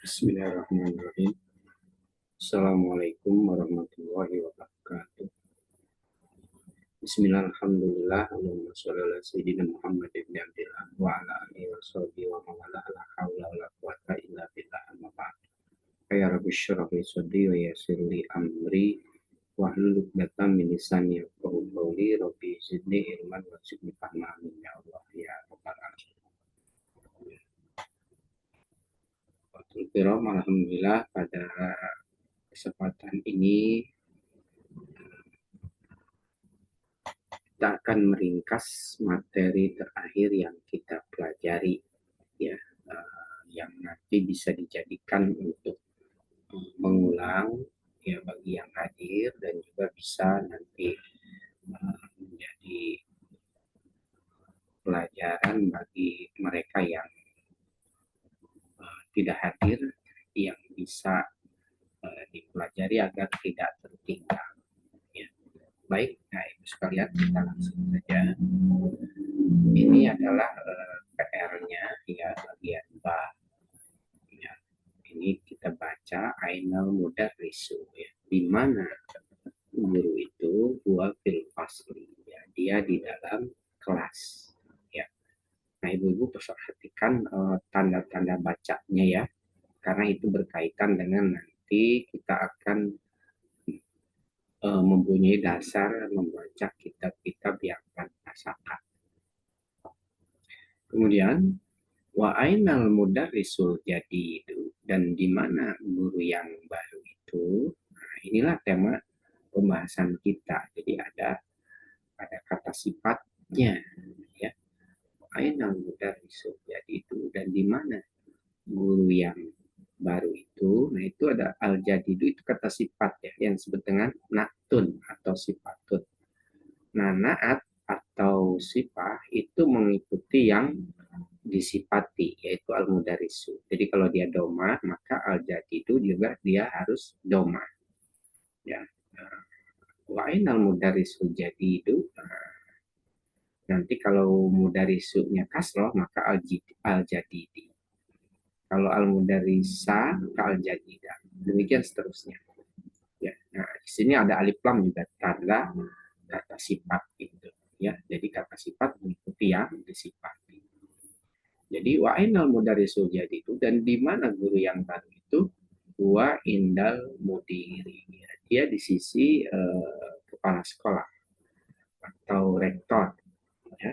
Bismillahirrahmanirrahim. Assalamualaikum warahmatullahi wabarakatuh. Bismillahirrahmanirrahim. Allahumma sholli ala sayyidina Muhammad ibn Abdillah wa ala alihi wa sahbihi wa man wala la haula wa la quwwata illa billah amma ba'd. Ya rabbi shrah li sadri wa yassir li amri wahlul 'uqdatam min lisani yafqahu qawli rabbi zidni ilman warzuqni fahma ya Allah ya rabbal alamin. Alhamdulillah pada kesempatan ini kita akan meringkas materi terakhir yang kita pelajari ya, yang nanti bisa dijadikan untuk mengulang ya bagi yang hadir dan juga bisa nanti menjadi pelajaran bagi mereka yang tidak hadir, yang bisa dipelajari agar tidak tertinggal. Baik, nah Ibu sekalian kita langsung saja. Ini adalah PR-nya ya bagian bawah. Ya, ini kita baca Ainal Mudarrisu ya. Di mana guru itu huwa fil fasli ya, dia di dalam kelas ya. Nah, Ibu-ibu perhatikan tanda-tanda bacanya ya. Karena itu berkaitan dengan nanti kita akan mempunyai dasar membaca kitab-kitab yang tanpa. Kemudian wa ainal mudarrisul jadidu, dan di mana guru yang baru itu. Nah, inilah tema pembahasan kita. Jadi ada kata sifatnya ya. Wa ainal mudarrisul jadidu, dan di mana guru yang baru itu. Nah, itu ada al-jadidu, itu kata sifat ya, yang disebut dengan na'tun atau sifatun. Nah, na'at atau sifat itu mengikuti yang disifati, yaitu al-mudarrisu. Jadi kalau dia doma, maka al-jadidu juga dia harus doma. Ya. Wa'in al-mudarrisu jadidu. Nanti kalau mudarrisunya kasroh, maka al-jadidi. Kalau al-mudarrisa al-jadidah. Demikian seterusnya. Ya, nah di sini ada alif lam juga tanda kata sifat itu. Ya, jadi kata sifat mengikuti yang disifati. Jadi wa ainal mudarrisul jadidu, dan di mana guru yang baru itu wa indal mudiri. Ya, dia di sisi kepala sekolah atau rektor ya.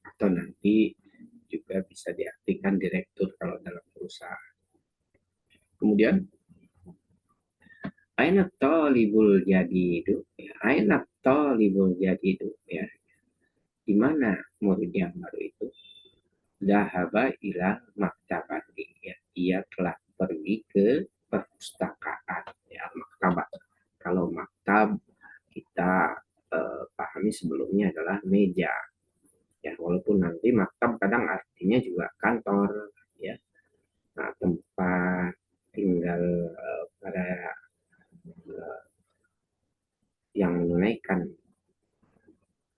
Atau nanti juga bisa diartikan direktur kalau dalam perusahaan. Kemudian aina talibul jadidu ya, aina talibul jadidu ya, di mana murid yang baru itu dahaba ila maktabati ya, dia telah pergi ke perpustakaan ya, maktabat. Kalau maktab kita pahami sebelumnya adalah meja ya, walaupun nanti maktab kadang artinya juga kantor ya. Nah, tempat tinggal para yang menunaikan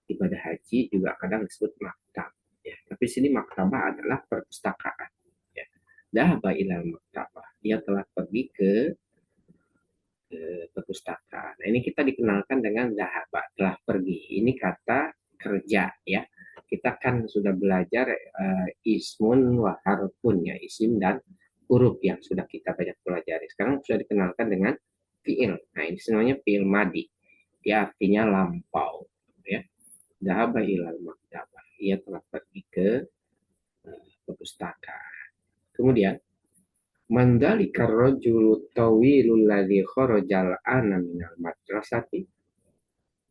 ibadah haji juga kadang disebut maktab ya. Tapi sini maktabah adalah perpustakaan ya. Dahaba ilal maktabah, dia telah pergi ke perpustakaan. Nah, ini kita dikenalkan dengan dahaba, telah pergi. Ini kata kerja ya. Kita kan sudah belajar ismun wa harfun ya, isim dan huruf yang sudah kita banyak pelajari. Sekarang sudah dikenalkan dengan fiil. Nah, ini semuanya fiil madi. Dia artinya lampau ya. Dahaba ilal maktabah, ia telah pergi ke perpustakaan. Kemudian mandalika rajulu tawilul ladzi kharajal ana minal madrasati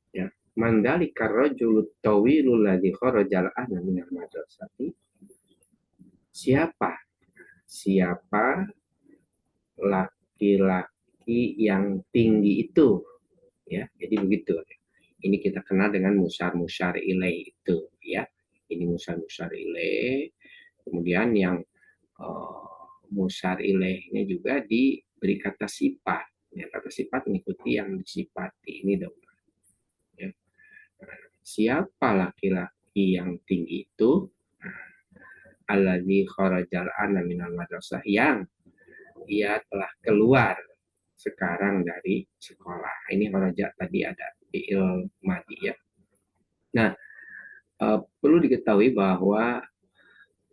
ya, mandalika rajulu tawilul ladzi kharajal ana minal madrasati, siapa laki-laki yang tinggi itu ya. Jadi begitu, ini kita kenal dengan musyar ilaih itu ya. Ini musyar ilaih. Kemudian yang musyar ilaihnya juga diberi kata sifat ya, kata sifat mengikuti yang disifati. Ini dong ya. Siapa laki-laki yang tinggi itu? Alladzi kharajal ana minal madrasah, yang ia telah keluar sekarang dari sekolah. Ini kharaja tadi ada fi'il madi ya. Nah, perlu diketahui bahwa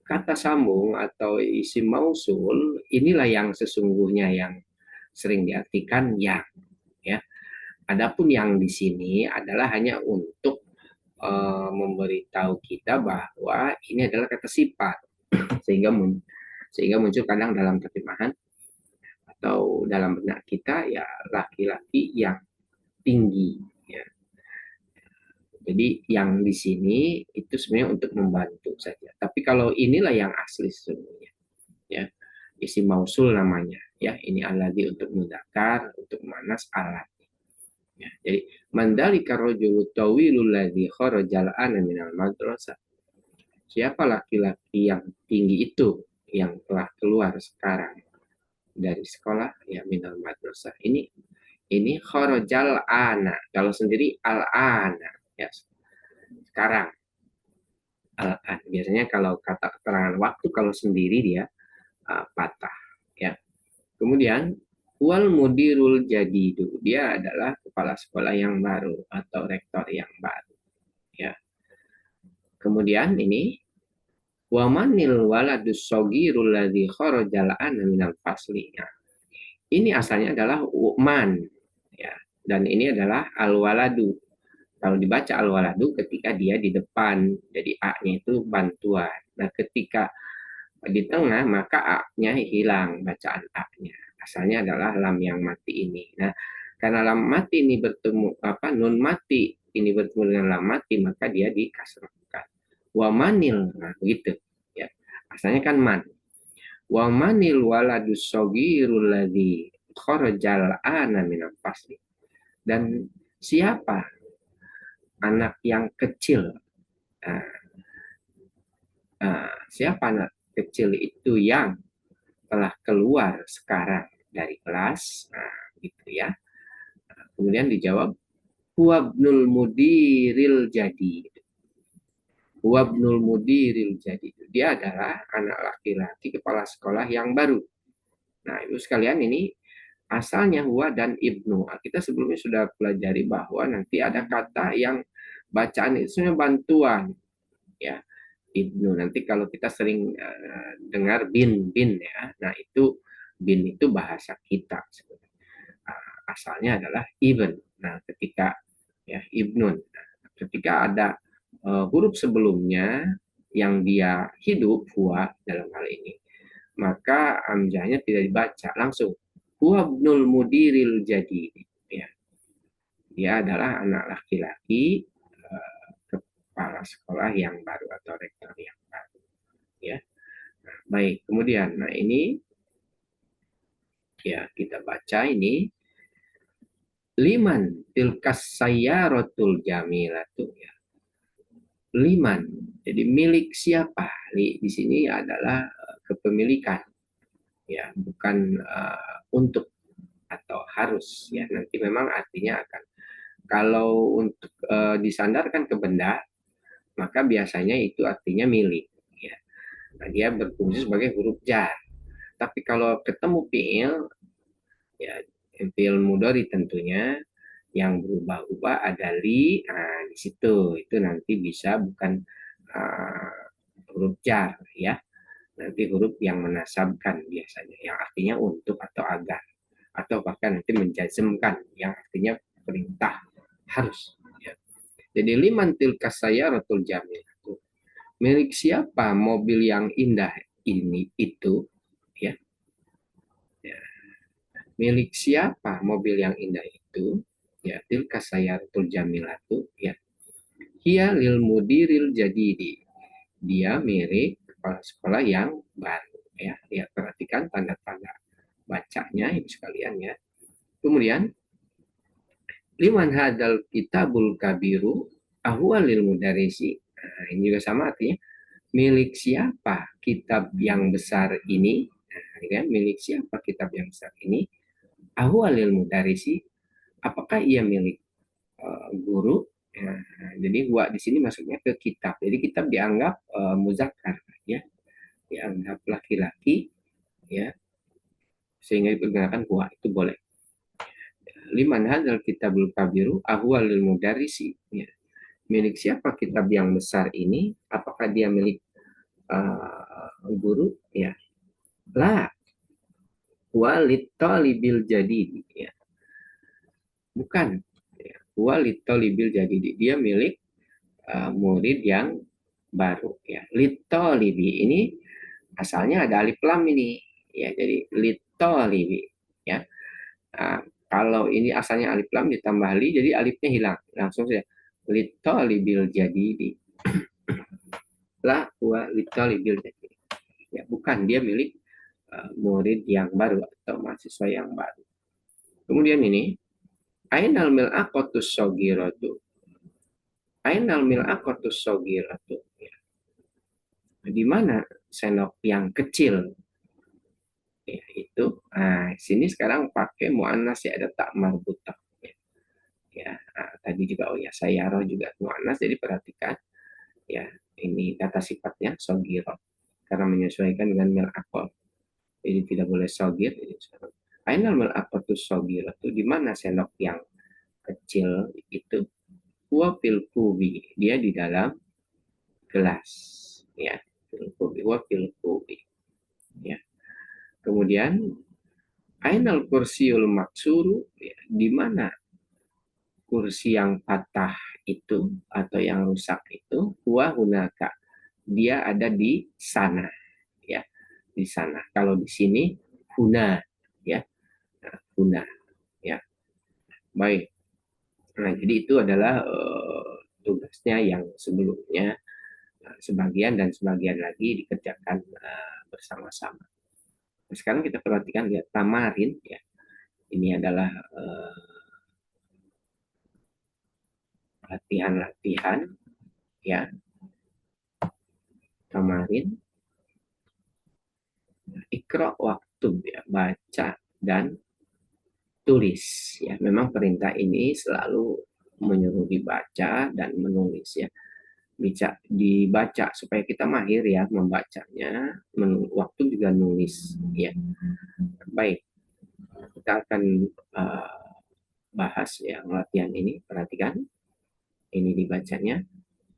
kata sambung atau isim mausul inilah yang sesungguhnya yang sering diartikan yang, ya. Adapun yang di sini adalah hanya untuk memberitahu kita bahwa ini adalah kata sifat, sehingga sehingga muncul kadang dalam terjemahan atau dalam benak kita ya laki-laki yang tinggi, ya. Jadi yang di sini itu sebenarnya untuk membantu saja. Tapi kalau inilah yang asli sesungguhnya, ya, isim mausul namanya, ya. Ini alladzi untuk mudzakkar, untuk muannas alat. Ya, jadi mandalika rajulu tawilul ladzi kharajal ana minal madrasah. Siapa laki-laki yang tinggi itu yang telah keluar sekarang dari sekolah, ya, minal madrasah. Ini kharajal ana. Kalau sendiri al ana, ya. Sekarang al-an. Biasanya kalau kata keterangan waktu kalau sendiri dia patah, ya. Kemudian wal mudirul jadidu, dia adalah kepala sekolah yang baru atau rektor yang baru, ya. Kemudian ini wa manil waladus sogirul ladzi kharajal ana minal fasli. Ini asalnya adalah man, ya. Dan ini adalah al waladu. Kalau dibaca al waladu ketika dia di depan, jadi a-nya itu bantuan. Nah, ketika di tengah maka a-nya hilang bacaan a-nya. Asalnya adalah lam yang mati ini. Nah, karena lam mati ini bertemu nun mati ini bertemu dengan lam mati, maka dia dikasrahkan. Wa manil, nah begitu, ya. Asalnya kan man. Wa manil waladus sogirul ladzi kharajal ana minal fasli. Dan siapa anak yang kecil? Nah, siapa anak kecil itu yang telah keluar sekarang dari kelas? Nah, gitu ya. Nah, kemudian dijawab huwabnul mudiril jadi. Huwabnul mudiril jadi. Dia adalah anak laki-laki kepala sekolah yang baru. Nah, Ibu sekalian, ini asalnya huwa dan ibnu. Kita sebelumnya sudah pelajari bahwa nanti ada kata yang bacaan itu sebenarnya bantuan, ya. Ibnu, nanti kalau kita sering dengar bin ya, nah itu bin itu bahasa kita sebenarnya. Asalnya adalah ibn. Nah, ketika ya ibnun, nah, ketika ada huruf sebelumnya yang dia hidup huwa dalam hal ini, maka amjahnya tidak dibaca langsung. Huwa ibnul mudiril jadi, ya. Dia adalah anak laki-laki kepala sekolah yang baru atau rektor yang baru, ya. Nah, baik, kemudian nah ini ya kita baca ini liman tilkas sayyaratul jamilatu, ya. Liman, jadi milik siapa? Di sini adalah kepemilikan, ya, bukan untuk atau harus, ya. Nanti memang artinya akan, kalau untuk disandarkan ke benda maka biasanya itu artinya milik, ya. Nah, dia berfungsi sebagai huruf jar. Tapi kalau ketemu fiil, ya, fiil mudhari tentunya yang berubah-ubah ada li, nah di situ itu nanti bisa bukan huruf jar, ya. Nanti huruf yang menasabkan biasanya, yang artinya untuk atau agar, atau bahkan nanti menjazmkan yang artinya perintah, harus, ya. Jadi liman tilka sayyaratul jamil, milik siapa mobil yang indah ini itu, ya. Ya. Milik siapa mobil yang indah itu, ya, tilka sayyaratul jamilatu, ya. Hiya lil mudiril jadidi, dia milik kepala sekolah yang baru, ya. Ya, perhatikan tanda-tanda bacanya ini sekalian, ya. Kemudian liman hadal kitabul kabiru ahwa lil mudarisi. Nah, ini juga sama artinya, milik siapa kitab yang besar ini? Nah, ya, milik siapa kitab yang besar ini? Ahwa lil mudarisi, apakah ia milik guru? Nah, jadi gua di sini masuknya ke kitab. Jadi kitab dianggap muzakkar, ya, dianggap laki-laki, ya. sehingga dipergunakan huwa, itu boleh. Liman hadzal kitabul kabiru ahwalil mudarrisi, ya. Milik siapa kitab yang besar ini? Apakah dia milik guru? Ya, la walit talibil jadi, ya. Bukan, ya. Walit talibil jadi, dia milik murid yang baru, ya. Litolibi ini asalnya ada alif lam ini, ya. Jadi litolibi, ya. Kalau ini asalnya alif lam ditambah li, jadi alifnya hilang, langsung saja litolibil jadi, la wa litolibil jadi, ya. Bukan, dia milik murid yang baru atau mahasiswa yang baru. Kemudian ini ainal mil'aqatus shogiratu, ainal mil'aqatus shogiratu, ya. Di mana sendok yang kecil, ya, itu. Nah, sini sekarang pakai muannas, ya, ada tak marbutah, ya. Ya, tadi juga ya saya roh juga muannas, jadi perhatikan, ya, ini kata sifatnya shogiro karena menyesuaikan dengan mil'aqah. Jadi tidak boleh sogir. Ainal mil'aqatus shogiratu, di mana sendok yang kecil itu? Huwa fil kubi, dia di dalam gelas, ya. Fil kubi, huwa fil kubi, ya. Kemudian ainal kursiul maksuru, ya, di mana kursi yang patah itu atau yang rusak itu? Huwa hunaka, dia ada di sana, ya, di sana. Kalau di sini huna, ya. Nah, huna, ya. Baik. Nah, jadi itu adalah tugasnya yang sebelumnya, sebagian dan sebagian lagi dikerjakan bersama-sama. Nah, sekarang kita perhatikan, lihat tamarin, ya. Ini adalah latihan-latihan, ya. Tamarin, ikra waktu, ya, baca dan tulis, ya. Memang perintah ini selalu menyuruh dibaca dan menulis, ya. Dibaca supaya kita mahir, ya, membacanya, waktu juga nulis, ya. Baik, kita akan bahas yang latihan ini. Perhatikan, ini dibacanya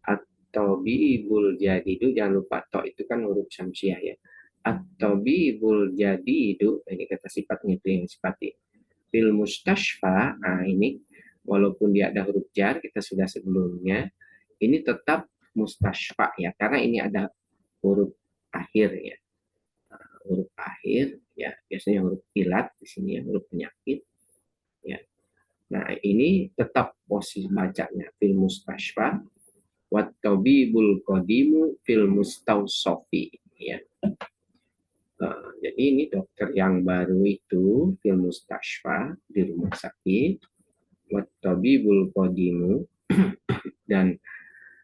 atau bibul jadidu, jangan lupa to itu kan huruf syamsiah, ya. Atau bibul jadidu, ini kata sifatnya itu yang sifati. Fil mustashfa, nah ini walaupun dia ada huruf jar, kita sudah sebelumnya, ini tetap mustashfa, ya, karena ini ada huruf akhir, ya. Huruf akhir, ya, biasanya huruf ilat di sini, ya, huruf penyakit, ya. Nah, ini tetap posisi bacanya fil mustashfa, wat tabibul qadimu fil mustausofi, ya. Jadi ini dokter yang baru itu fil mustashfa, di rumah sakit, wat tabibul qadimu dan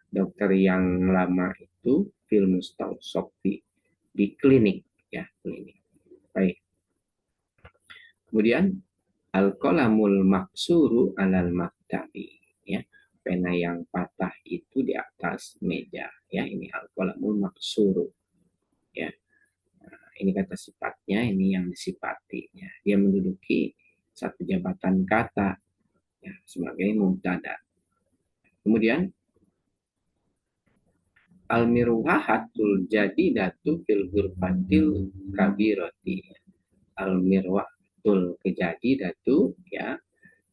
dokter yang lama itu fil mustausofi, di klinik, ya, klinik. Baik. Kemudian al-qalamul maksuru alal maktabi, ya. Pena yang patah itu di atas meja, ya. Ini al-qalamul maksuru, ya. Nah, ini kata sifatnya, ini yang disifatinya. Dia menduduki satu jabatan kata, ya, sebagai mubtada. Kemudian al-mirwahatul jadidatu fil ghurfatil kabirati. Al-mirwahatul kejadidatu, ya,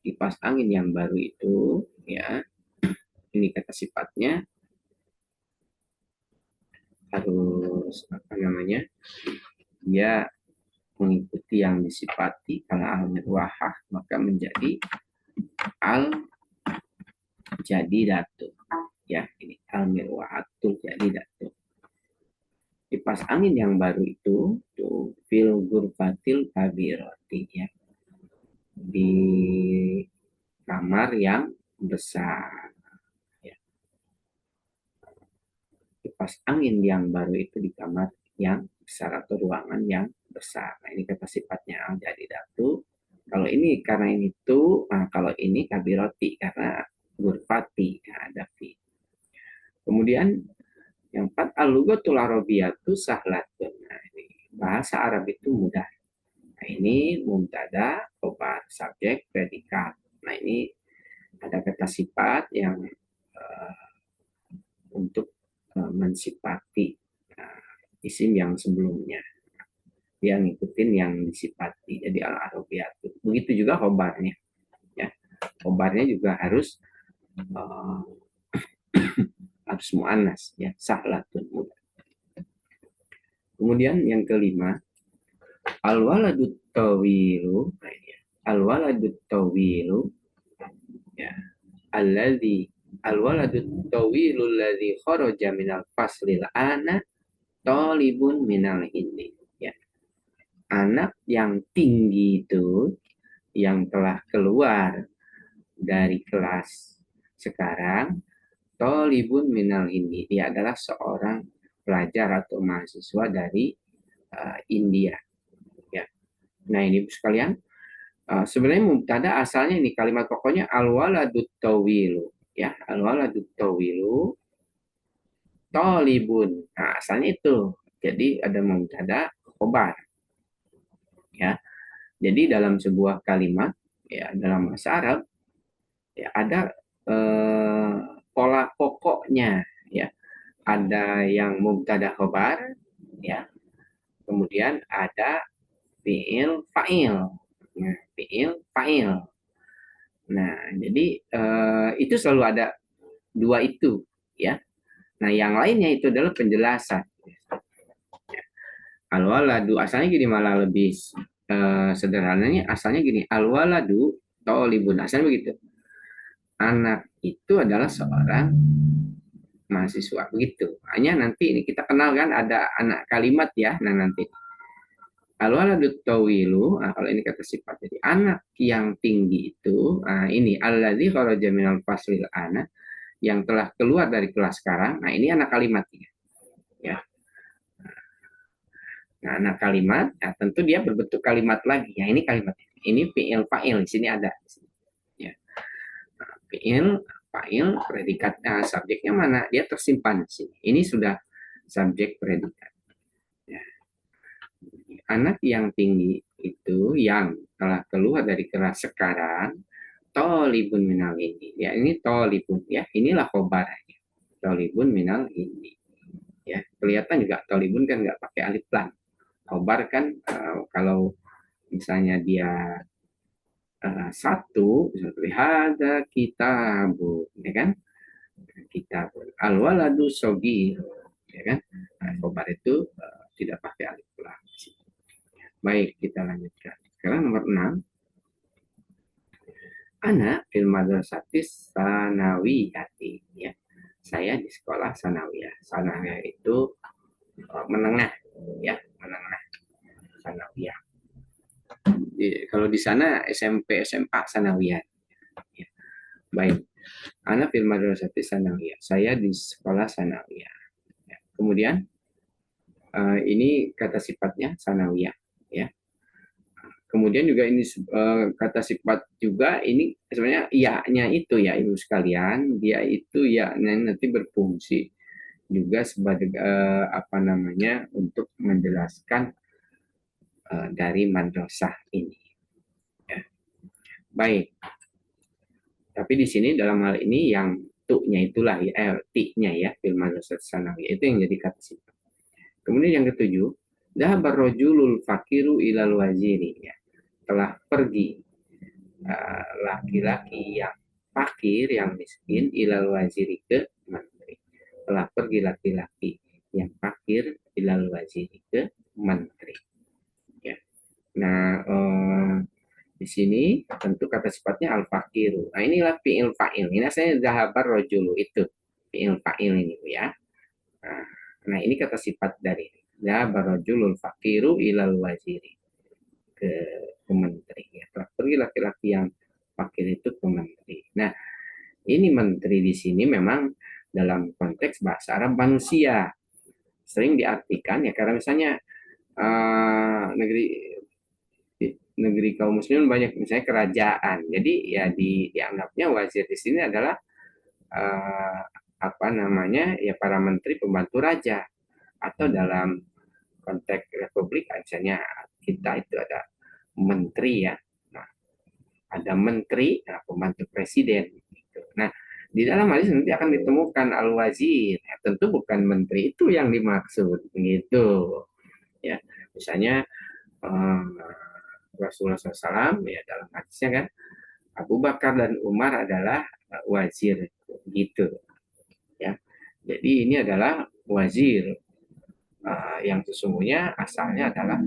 kipas angin yang baru itu, ya. Ini kata sifatnya harus apa namanya? Dia mengikuti yang disifati. Kalau al-mirwahah maka menjadi al jadidatu, ya. Ini al-mirwahatul jadidatu. Kipas angin yang baru itu tuh fil ghurfatil kabirati, ya, di kamar yang besar, ya. Kipas angin yang baru itu di kamar yang besar atau ruangan yang besar. Nah, ini kata sifatnya al jadidatu. Kalau ini karena ini tuh, nah, kalau ini kabiroti karena ghurfati, ya, ada fi. Kemudian yang empat, al-lughatul arabiyatu sahlatun. Nah, ini bahasa Arab itu mudah. Nah, ini mubtada, khobar, subjek, predikat. Nah, ini ada kata sifat yang untuk mensifati isim yang sebelumnya. Dia ngikutin yang disifati. Jadi al-arabiyatu. Begitu juga khobarnya. Ya. Khobarnya juga harus harus mu'annas, ya, sahlatun mudah. Kemudian yang kelima, al-waladut tawilu, nah ini ya, al-waladut tawilu, ya, alladzi al-waladut tawilu alladzi kharaja minal faslil ana talibun minal hindi, ya. Anak yang tinggi itu yang telah keluar dari kelas sekarang, talibun minal hindi, dia adalah seorang pelajar atau mahasiswa dari India. Ya. Nah, ini sekalian, sebenarnya mubtada asalnya ini kalimat pokoknya al-waladut tawilu, ya, al-waladut tawilu talibun. Nah, asalnya itu. Jadi ada mubtada khobar, ya. Jadi dalam sebuah kalimat, ya, dalam bahasa Arab, ya, ada pola pokoknya, ya. Ada yang mubtada khobar, ya. Kemudian ada fiil fa'il. Nah, fiil fa'il. Nah, jadi itu selalu ada dua itu, ya. Nah, yang lainnya itu adalah penjelasan. Al-waladu asalnya gini, malah lebih sederhananya asalnya gini, al-waladu tolibun, asalnya begitu. Anak itu adalah seorang mahasiswa, begitu. Hanya nanti ini kita kenal kan ada anak kalimat, ya. Nah, nanti al-waladut tawilu, nah, kalau ini kata sifat, jadi anak yang tinggi itu, nah, ini alladzi kharaja minal faslil ana, yang telah keluar dari kelas sekarang. Nah, ini anak kalimatnya, ya. Nah, anak kalimat, ya, tentu dia berbentuk kalimat lagi. Ya, ini kalimat. Ini fi'il fa'il, di sini ada. Ya. Nah, fi'il fa'il, predikat, nah, subjeknya mana? Dia tersimpan di sini. Ini sudah subjek predikat. Ya. Anak yang tinggi itu yang telah keluar dari kelas sekarang, tolibun minal ini. Ya, ini tolibun, ya. Inilah khobarnya. Tolibun minal ini. Ya, kelihatan juga tolibun kan nggak pakai alif lam. Khobar kan kalau misalnya dia satu, seperti hada kitabun, ya kan? Kitabun. Al-waladu sogir, ya kan? Nah, khobar itu tidak pakai alif lam. Baik, kita lanjutkan. Sekarang nomor 6. Anak fil madrasatis sanawiyati, ya. Saya di sekolah sanawiyah. Sanawiyah itu menengah, ya, menengah. Sanawiyah. Kalau di sana SMP, SMA sanawiyah. Ya. Baik. Ana fil madrasati sanawiyah. Saya di sekolah sanawiyah. Ya. Kemudian ini kata sifatnya sanawiyah, ya. Kemudian juga ini kata sifat juga ini sebenarnya iya-nya itu, ya, ibu sekalian, dia itu ya nanti berfungsi juga sebagai apa namanya untuk menjelaskan dari madrasah ini. Ya. Baik. Tapi di sini dalam hal ini yang tu-nya itulah, ya, ti-nya, ya, fil madrasah sanawiyah itu yang jadi kata sifat. Kemudian yang ketujuh, dhahabar rajulul fakiru ilal waziri, ya. Telah pergi laki-laki yang fakir, yang miskin, ilal waziri, ke menteri. Telah pergi laki-laki yang fakir ilal waziri, ke menteri. Ya. Nah, di sini tentu kata sifatnya al-fakiru. Nah, inilah fi'il fa'il. Ini saya zahabar rojulu, itu fi'il fa'il ini, ya. Nah, ini kata sifat dari zahabar rojulul fakiru ilal waziri, ke menteri, ya. Telah pergi laki-laki yang fakir itu ke menteri. Nah, ini menteri di sini memang dalam konteks bahasa Arab manusia sering diartikan, ya, karena misalnya negeri kaum muslimin banyak, misalnya kerajaan. Jadi ya dianggapnya wazir di sini adalah apa namanya, ya, para menteri pembantu raja, atau dalam konteks republik misalnya kita itu ada menteri ya. Nah, ada menteri, nah, pembantu presiden. Gitu. Nah, di dalam hadis nanti akan ditemukan al-wazir. Ya, tentu bukan menteri itu yang dimaksud, gitu. Ya, misalnya Rasulullah SAW ya dalam hadisnya kan Abu Bakar dan Umar adalah wazir, gitu. Ya, jadi ini adalah wazir yang sesungguhnya asalnya adalah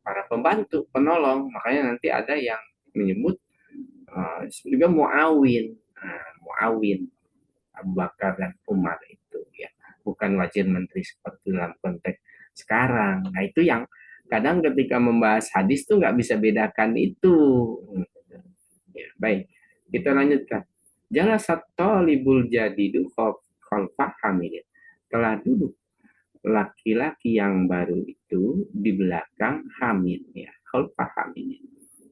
para pembantu, penolong. Makanya nanti ada yang menyebut juga Muawin. Muawin Abu Bakar dan Umar itu ya. Bukan wazir menteri seperti dalam konteks sekarang. Nah itu yang kadang ketika membahas hadis tuh nggak bisa bedakan itu. Ya, baik, kita lanjutkan. Jalasat talibul jadidu khalfah hamidin. Telah duduk laki-laki yang baru itu di belakang Hamid ya, khalfah Hamid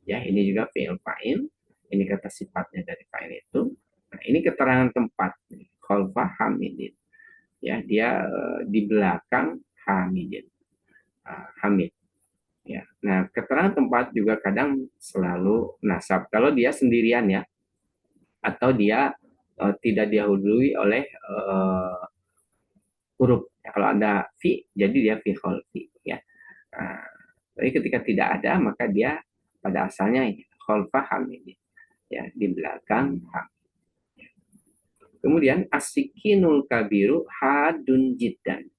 ya. Ini juga fi'il fa'il, ini kata sifatnya dari fa'il itu. Nah, ini keterangan tempat khalfah Hamid ya, dia di belakang Hamid Hamid ya. Nah, keterangan tempat juga kadang selalu nasab kalau dia sendirian ya, atau dia tidak dihului oleh huruf. Ya, kalau ada fi, jadi dia fi kholfi ya. Nah, tapi ketika tidak ada, maka dia pada asalnya kholfa hamid ya, di belakang ham. Kemudian asikinul kabiru hadun jiddan.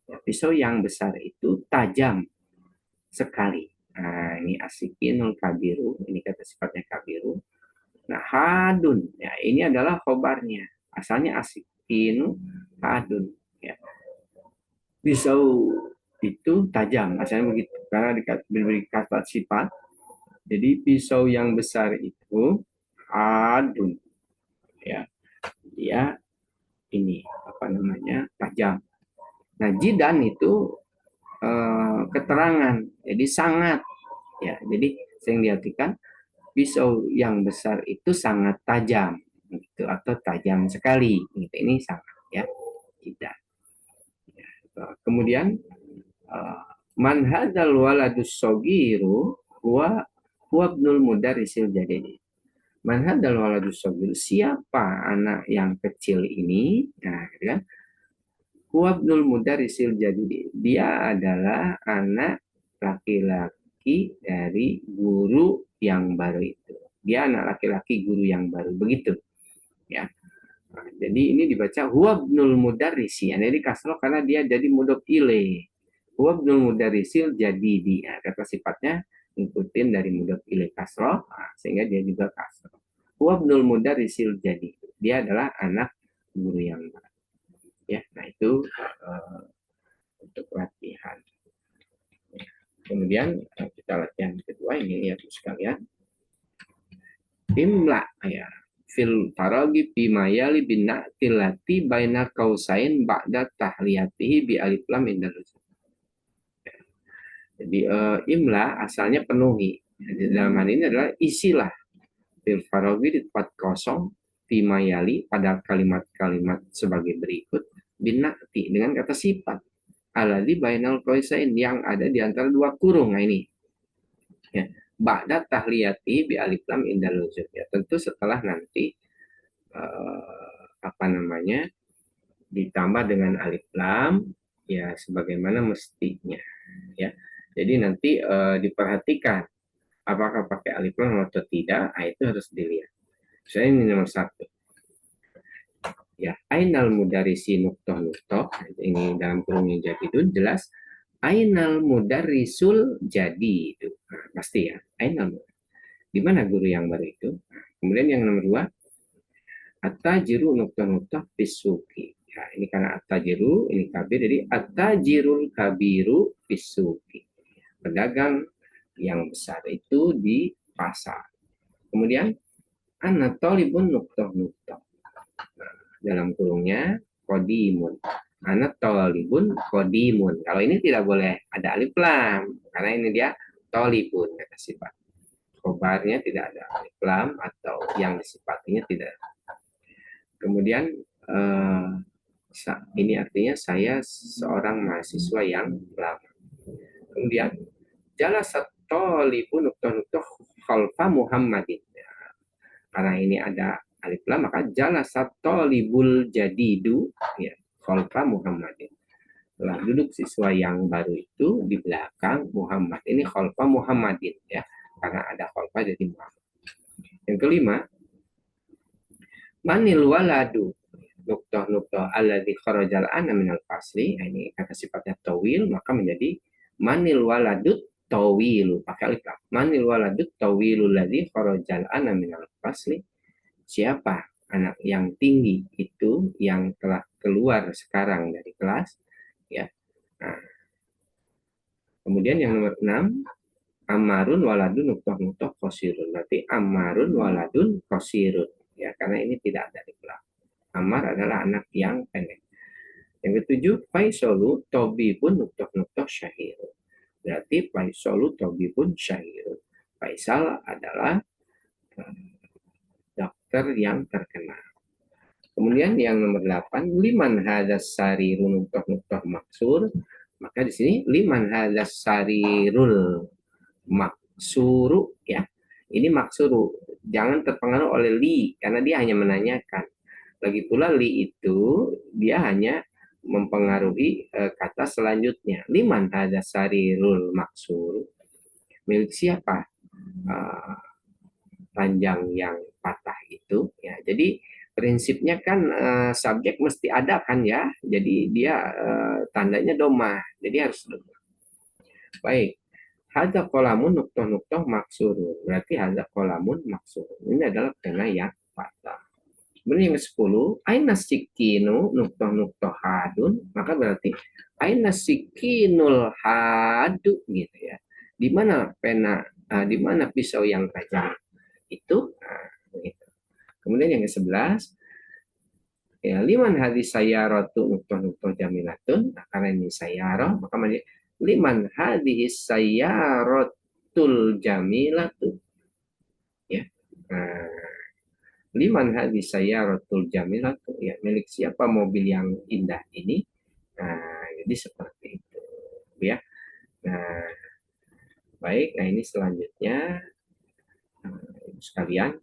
Ya, pisau yang besar itu tajam sekali. Nah, ini asikinul kabiru, ini kata sifatnya kabiru. Nah, hadun, ya ini adalah khobarnya. Asalnya asikinu hadun. Ya. Pisau itu tajam, asalnya begitu. Karena diberi kata sifat. Jadi pisau yang besar itu hadun. Ya, dia ini apa namanya tajam. Nah, jidan itu keterangan, jadi sangat. Ya, jadi sering diartikan pisau yang besar itu sangat tajam, gitu, atau tajam sekali. Gitu. Ini sangat ya, tidak. Ya. Kemudian man hadzal waladus sogiru huwa ibnul mudarrisil jadidi. Man hadzal waladus sogiru, siapa anak yang kecil ini? Nah, gitu kan? Huwa ibnul mudarrisil jadidi. Dia adalah anak laki-laki dari guru yang baru itu. Dia anak laki-laki guru yang baru, begitu ya. Nah, jadi ini dibaca huwa ibnul mudarrisi. Jadi kasroh karena dia jadi mudhof ilaih. Huwa ibnul mudarrisil jadi dia. Kata sifatnya ngikutin dari mudhof ilaih kasroh, sehingga dia juga kasroh. Huwa ibnul mudarrisil jadi. Dia adalah anak guru yang baru. Ya, nah itu untuk latihan. Kemudian kita latihan kedua ini lihat sekalian. Imla ya fil faragi bimayali bin na'tilati baina kausain ba'da tahliyatihi bi alif lam indal. Jadi imla asalnya penuhi. Jadi, dalam hal ini adalah isilah fil faragi di tempat kosong bimayali pada kalimat-kalimat sebagai berikut bin na'ti dengan kata sifat alladzi bainal qausain yang ada di antara dua kurung. Nah ini ya, ba'da tahliyati bi alif lam indal luzum ya, tentu setelah nanti apa namanya ditambah dengan alif lam ya sebagaimana mestinya ya. Jadi nanti diperhatikan apakah pakai alif lam atau tidak, nah, itu harus dilihat. Misalnya ini nomor satu ya, ainal mudarisi nuktoh, ini dalam kurungnya jadi itu jelas ainal mudarisul jadi itu. Nah, pasti ya, ainal di mana guru yang baru itu. Nah, kemudian yang nomor dua, at-tajiru nuktoh fisuki. Ya, ini karena at-tajiru ini kabir, jadi at-tajirul kabiru fisuki. Pedagang yang besar itu di pasar. Kemudian anatolibun nuktoh. Nah, dalam kurungnya kodimun. Anak tolibun kodimun. Kalau ini tidak boleh ada alif lam karena ini dia tolibun kata sifat. Khobarnya tidak ada alif lam atau yang disifatinya tidak. Kemudian ini artinya saya seorang mahasiswa yang lama. Kemudian jalasat tolibu nuktoh khalfa Muhammadin. Ya, karena ini ada alif lam, maka jalasa tolibul jadidu ya khalfa Muhammadin. Telah duduk siswa yang baru itu di belakang Muhammad. Ini khalfa Muhammadin ya, karena ada khalfa jadi Muhammad. Yang kelima, manil waladu nuktoh alladzi kharajal ana minal fasli. Ini kata sifatnya tawil, maka menjadi manil waladut tawil, pakai alif lam. Manil waladut tawilul ladzi kharajal ana minal fasli. Siapa anak yang tinggi itu yang telah keluar sekarang dari kelas ya. Nah, kemudian yang nomor 6, Amarun waladun nuktoh kosirun. Berarti Amarun waladun kosirun ya, karena ini tidak ada di belakang. Amar adalah anak yang pendek. Yang ketujuh, Faisolu Tobi pun nuktoh syahirun. Berarti Faisolu Tobi pun syahirun. Faisal adalah dokter yang terkenal. Kemudian yang nomor 8, liman hadas sarirun nuktoh maksur. Maka di sini liman hadas sarirul maksuru ya. Ini maksuru, jangan terpengaruh oleh li karena dia hanya menanyakan. Lagi pula li itu dia hanya mempengaruhi kata selanjutnya. Liman hadas sarirul maksur. Milik siapa ranjang yang patah itu ya. Jadi prinsipnya kan subjek mesti ada kan ya. Jadi dia tandanya domah. Jadi harus domah. Baik. Hadza qolamun nuktoh maksurun. Berarti hadza qolamun maksurun. Ini adalah pena yang patah. Kemudian yang ke-10, aina sikinu nuktoh hadun. Maka berarti aina sikinul hadu gitu ya. Di mana pena, di mana pisau yang tajam itu. Gitu. Kemudian yang ke-11, ya, liman hadis sayyaratu nuktoh jamilatun. Nah, karena ini sayyarah, maka liman hadis sayyaratul jamilatu ya. Liman hadis sayyaratul jamilatu ya, milik siapa mobil yang indah ini. Nah, jadi seperti itu ya. Nah, baik, nah ini selanjutnya sekalian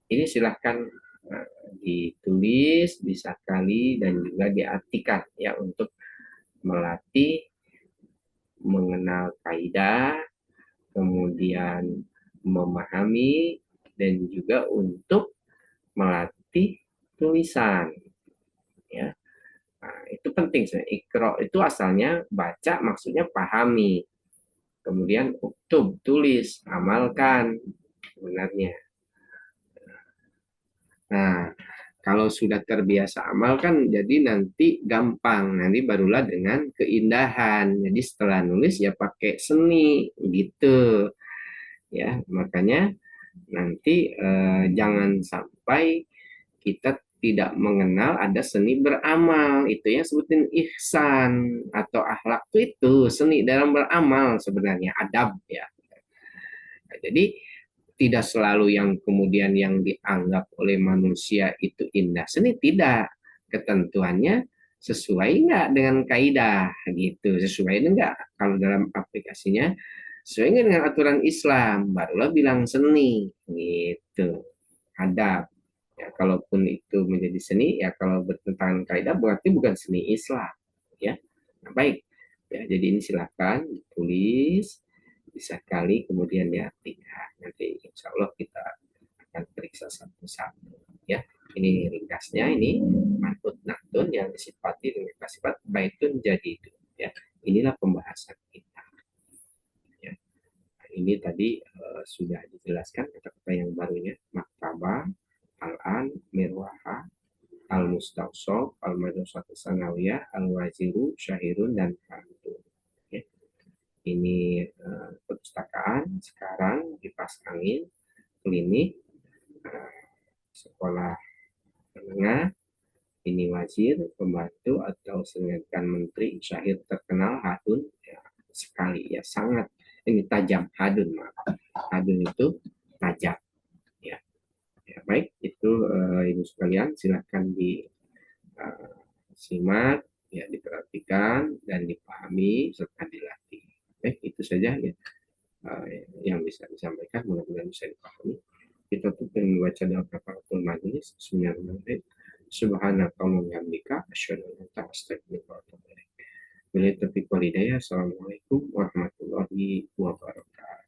ini silahkan ditulis, disakali dan juga diartikan ya untuk melatih mengenal kaidah, kemudian memahami, dan juga untuk melatih tulisan. Ya, nah, itu penting. Ikro itu asalnya baca, maksudnya pahami. Kemudian uktub, tulis, amalkan sebenarnya. Nah, kalau sudah terbiasa amal kan jadi nanti gampang, nanti barulah dengan keindahan. Jadi setelah nulis ya pakai seni gitu ya. Makanya nanti jangan sampai kita tidak mengenal ada seni beramal. Itu yang sebutin ihsan atau akhlak itu seni dalam beramal sebenarnya, adab ya. Nah, jadi tidak selalu yang kemudian yang dianggap oleh manusia itu indah seni, tidak. Ketentuannya sesuai nggak dengan kaidah gitu, sesuai enggak kalau dalam aplikasinya sesuai nggak dengan aturan Islam, barulah bilang seni gitu, adab ya. Kalaupun itu menjadi seni ya, kalau bertentangan kaidah berarti bukan seni Islam ya. Nah, baik ya, jadi ini silakan ditulis bisa kali kemudian diartikan. Nanti insya Allah kita akan periksa satu-satu ya. Ini ringkasnya, ini matut naktun yang disifati dengan sifat baitun jadi itu ya. Inilah pembahasan kita ya. Nah, ini tadi sudah dijelaskan kata-kata yang barunya: maktaba, al-an, mirwaha, al-mustawsof, al-madrasatu sanawiyah, al-waziru, syahirun, dan hamdun. Ini perpustakaan, sekarang kipas angin, klinik, sekolah menengah, ini wazir, pembantu atau sengakan menteri, syahir terkenal, hadun ya, sekali ya, sangat ini tajam, hadun maaf. Hadun itu tajam ya. Ya baik, itu ibu sekalian silahkan disimak ya, diperhatikan dan dipahami serta dilatih. Baik, itu saja ya. yang bisa disampaikan mudah-mudahan bisa dipahami. Kita tuh pengen baca dalam kafaratul majelis. Bismillahirrahmanirrahim. Subhanakallahumma wa bihamdika asyhadu an la ilaha illa anta astaghfiruka wa atubu ilaik. Wabillahi taufiq wal hidayah. Assalamualaikum warahmatullahi wabarakatuh.